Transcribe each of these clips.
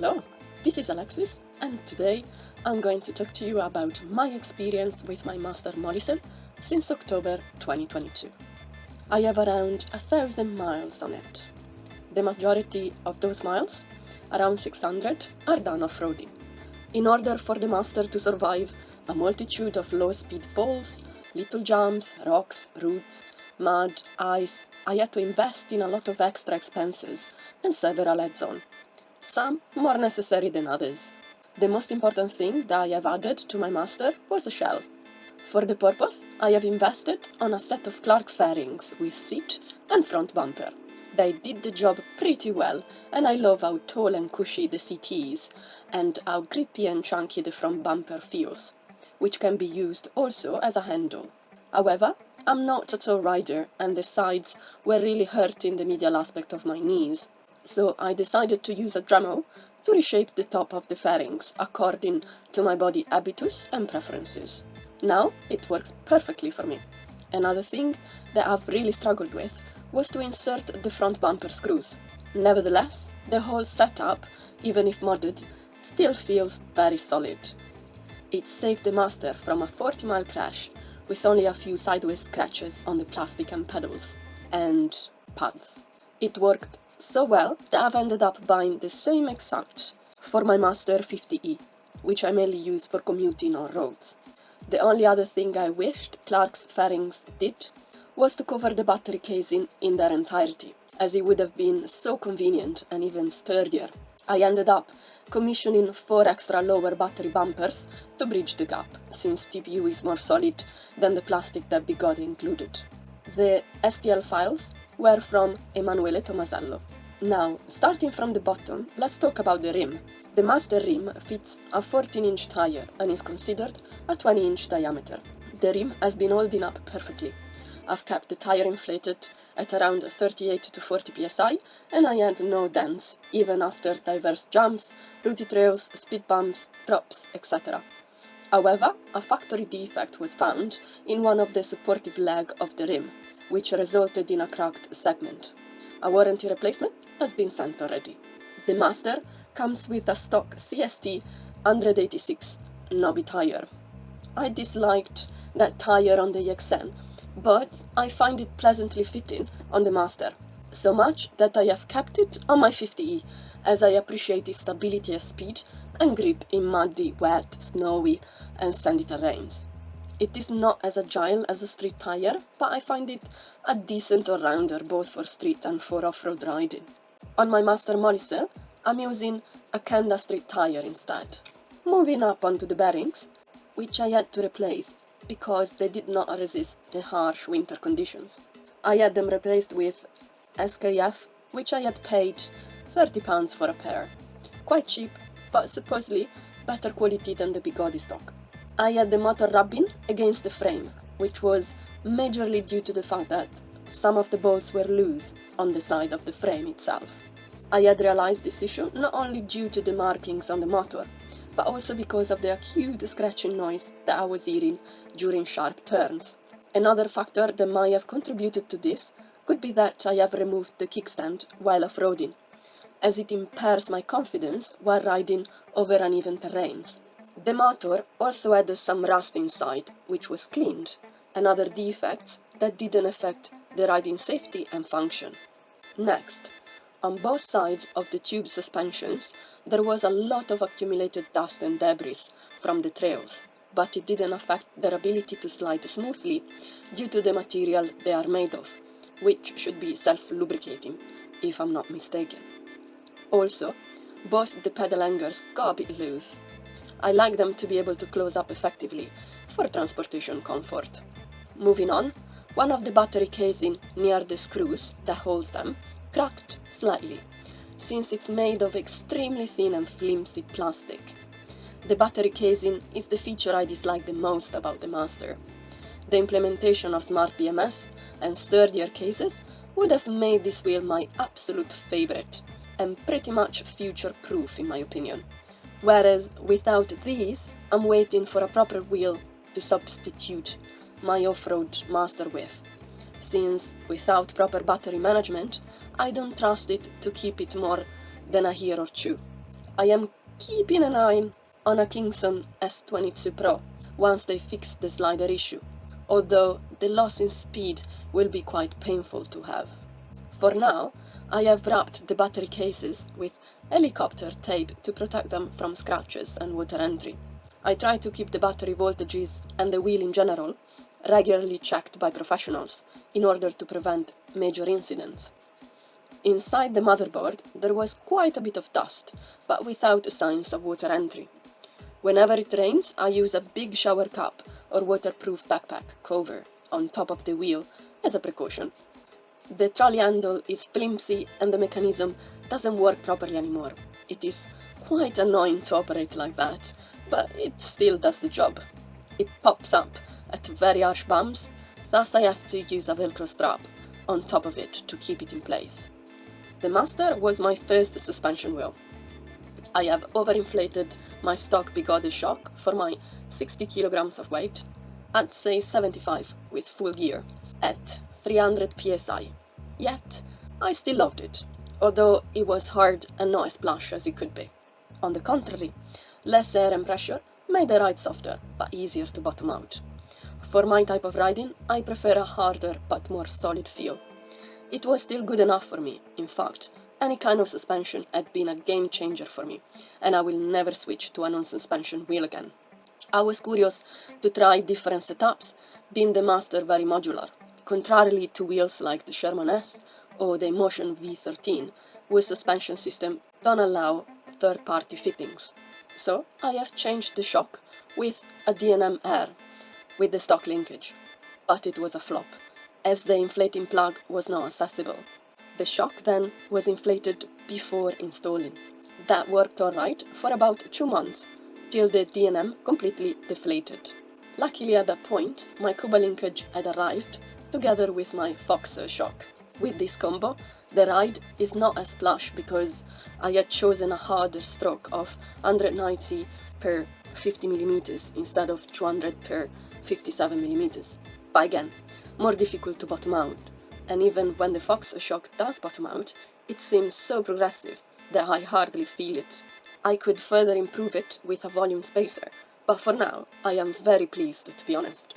Hello, this is Alexis, and today I'm going to talk to you about my experience with my Master Molicel since October 2022. I have around 1,000 miles on it. The majority of those miles, around 600, are done off-roading. In order for the Master to survive a multitude of low-speed falls, little jumps, rocks, roots, mud, ice, I had to invest in a lot of extra expenses and several add-ons. Some more necessary than others. The most important thing that I have added to my Master was a shell. For the purpose, I have invested on a set of Clark fairings with seat and front bumper. They did the job pretty well, and I love how tall and cushy the seat is, and how grippy and chunky the front bumper feels, which can be used also as a handle. However, I'm not a tall rider, and the sides were really hurting the medial aspect of my knees. So I decided to use a Dremel to reshape the top of the fairings according to my body habitus and preferences. Now it works perfectly for me. Another thing that I've really struggled with was to insert the front bumper screws. Nevertheless, the whole setup, even if modded, still feels very solid. It saved the Master from a 40-mile crash with only a few sideways scratches on the plastic and pedals and pads. It worked so well that I've ended up buying the same exact for my Master 50e, which I mainly use for commuting on roads. The only other thing I wished Clark's fairings did was to cover the battery casing in their entirety, as it would have been so convenient and even sturdier. I ended up commissioning 4 extra lower battery bumpers to bridge the gap, since TPU is more solid than the plastic that Begode included. The STL files were from Emanuele Tomasello. Now, starting from the bottom, let's talk about the rim. The Master rim fits a 14-inch tire and is considered a 20-inch diameter. The rim has been holding up perfectly. I've kept the tire inflated at around 38 to 40 psi, and I had no dents, even after diverse jumps, rooty trails, speed bumps, drops, etc. However, a factory defect was found in one of the supportive leg of the rim, which resulted in a cracked segment. A warranty replacement has been sent already. The Master comes with a stock CST 186 knobby tire. I disliked that tire on the EXN, but I find it pleasantly fitting on the Master, so much that I have kept it on my 50e, as I appreciate its stability and speed and grip in muddy, wet, snowy and sandy terrains. It is not as agile as a street tire, but I find it a decent all-rounder both for street and for off-road riding. On my Master Molicel, I'm using a Kenda street tire instead. Moving up onto the bearings, which I had to replace because they did not resist the harsh winter conditions. I had them replaced with SKF, which I had paid £30 for a pair. Quite cheap, but supposedly better quality than the Begode stock. I had the motor rubbing against the frame, which was majorly due to the fact that some of the bolts were loose on the side of the frame itself. I had realized this issue not only due to the markings on the motor, but also because of the acute scratching noise that I was hearing during sharp turns. Another factor that might have contributed to this could be that I have removed the kickstand while off-roading, as it impairs my confidence while riding over uneven terrains. The motor also had some rust inside, which was cleaned, and other defects that didn't affect the riding safety and function. Next, on both sides of the tube suspensions, there was a lot of accumulated dust and debris from the trails, but it didn't affect their ability to slide smoothly due to the material they are made of, which should be self-lubricating, if I'm not mistaken. Also, both the pedal hangers got a bit loose. I like them to be able to close up effectively for transportation comfort. Moving on, one of the battery casing near the screws that holds them cracked slightly, since it's made of extremely thin and flimsy plastic. The battery casing is the feature I dislike the most about the Master. The implementation of smart BMS and sturdier cases would have made this wheel my absolute favorite, and pretty much future-proof in my opinion. Whereas without these, I'm waiting for a proper wheel to substitute my off-road Master with, since without proper battery management, I don't trust it to keep it more than a year or two. I am keeping an eye on a Kingston S22 Pro once they fix the slider issue, although the loss in speed will be quite painful to have. For now, I have wrapped the battery cases with helicopter tape to protect them from scratches and water entry. I try to keep the battery voltages and the wheel in general regularly checked by professionals in order to prevent major incidents. Inside the motherboard there was quite a bit of dust, but without signs of water entry. Whenever it rains, I use a big shower cap or waterproof backpack cover on top of the wheel as a precaution. The trolley handle is flimsy and the mechanism doesn't work properly anymore. It is quite annoying to operate like that, but it still does the job. It pops up at very harsh bumps, thus I have to use a velcro strap on top of it to keep it in place. The Master was my first suspension wheel. I have overinflated my stock Begode shock for my 60 kilograms of weight, I'd say 75 with full gear, at 300 psi. Yet, I still loved it, although it was hard and not as plush as it could be. On the contrary, less air and pressure made the ride softer, but easier to bottom out. For my type of riding, I prefer a harder but more solid feel. It was still good enough for me, in fact. Any kind of suspension had been a game changer for me, and I will never switch to a non-suspension wheel again. I was curious to try different setups, being the Master very modular, contrarily to wheels like the Sherman S or the Motion V13, whose suspension system don't allow third-party fittings. So I have changed the shock with a D&M Air with the stock linkage, but it was a flop, as the inflating plug was not accessible. The shock then was inflated before installing. That worked alright for about 2 months, till the D&M completely deflated. Luckily at that point, my Cuba linkage had arrived, together with my Fox shock. With this combo, the ride is not as plush because I had chosen a harder stroke of 190 per 50mm instead of 200 per 57mm. But again, more difficult to bottom out, and even when the Fox shock does bottom out, it seems so progressive that I hardly feel it. I could further improve it with a volume spacer, but for now I am very pleased, to be honest.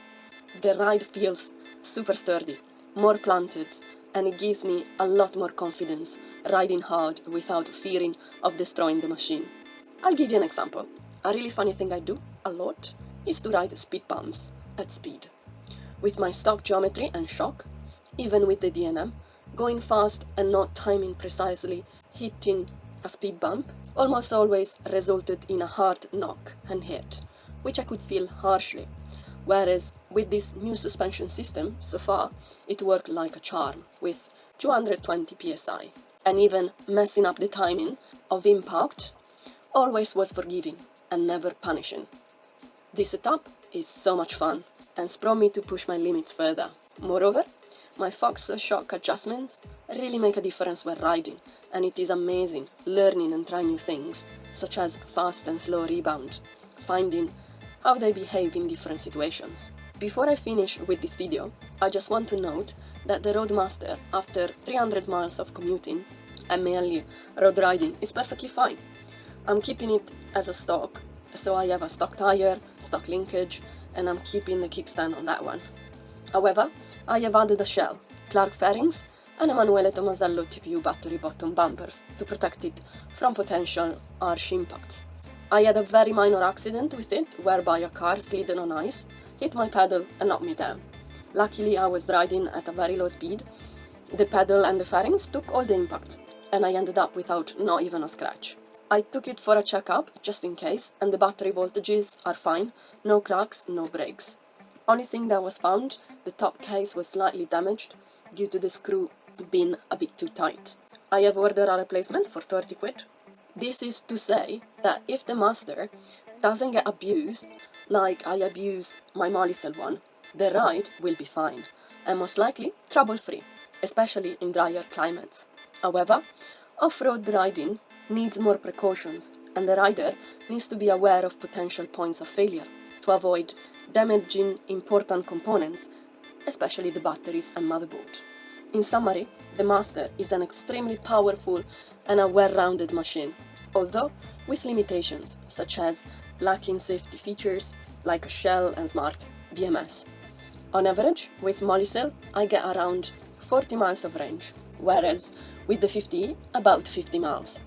The ride feels super sturdy, more planted, and it gives me a lot more confidence riding hard without fearing of destroying the machine. I'll give you an example. A really funny thing I do a lot is to ride speed bumps at speed. With my stock geometry and shock, even with the D&M, going fast and not timing precisely hitting a speed bump almost always resulted in a hard knock and hit, which I could feel harshly, whereas with this new suspension system, so far, it worked like a charm, with 220 psi, and even messing up the timing of impact always was forgiving and never punishing. This setup is so much fun, and spurred me to push my limits further. Moreover, my Fox shock adjustments really make a difference when riding, and it is amazing learning and trying new things, such as fast and slow rebound, finding how they behave in different situations. Before I finish with this video, I just want to note that the Roadmaster, after 300 miles of commuting, and mainly road riding, is perfectly fine. I'm keeping it as a stock, so I have a stock tire, stock linkage, and I'm keeping the kickstand on that one. However, I have added a shell, Clark fairings, and Emanuele Tomasello TPU battery bottom bumpers to protect it from potential harsh impacts. I had a very minor accident with it, whereby a car slidden on ice, hit my pedal and knocked me down. Luckily I was riding at a very low speed. The pedal and the fairings took all the impact, and I ended up without not even a scratch. I took it for a checkup, just in case, and the battery voltages are fine, no cracks, no breaks. Only thing that was found, the top case was slightly damaged, due to the screw being a bit too tight. I have ordered a replacement for 30 quid. This is to say that if the Master doesn't get abused, like I abuse my Molicel one, the ride will be fine, and most likely trouble-free, especially in drier climates. However, off-road riding needs more precautions, and the rider needs to be aware of potential points of failure to avoid damaging important components, especially the batteries and motherboard. In summary, the Master is an extremely powerful and a well-rounded machine. although with limitations such as lacking safety features like a shell and smart BMS. On average, with Molicel, I get around 40 miles of range, whereas with the 50E, about 50 miles.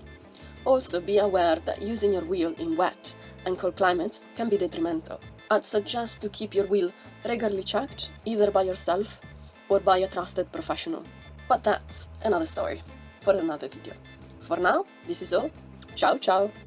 Also, be aware that using your wheel in wet and cold climates can be detrimental. I'd suggest to keep your wheel regularly checked, either by yourself or by a trusted professional. But that's another story for another video. For now, this is all. Ciao ciao!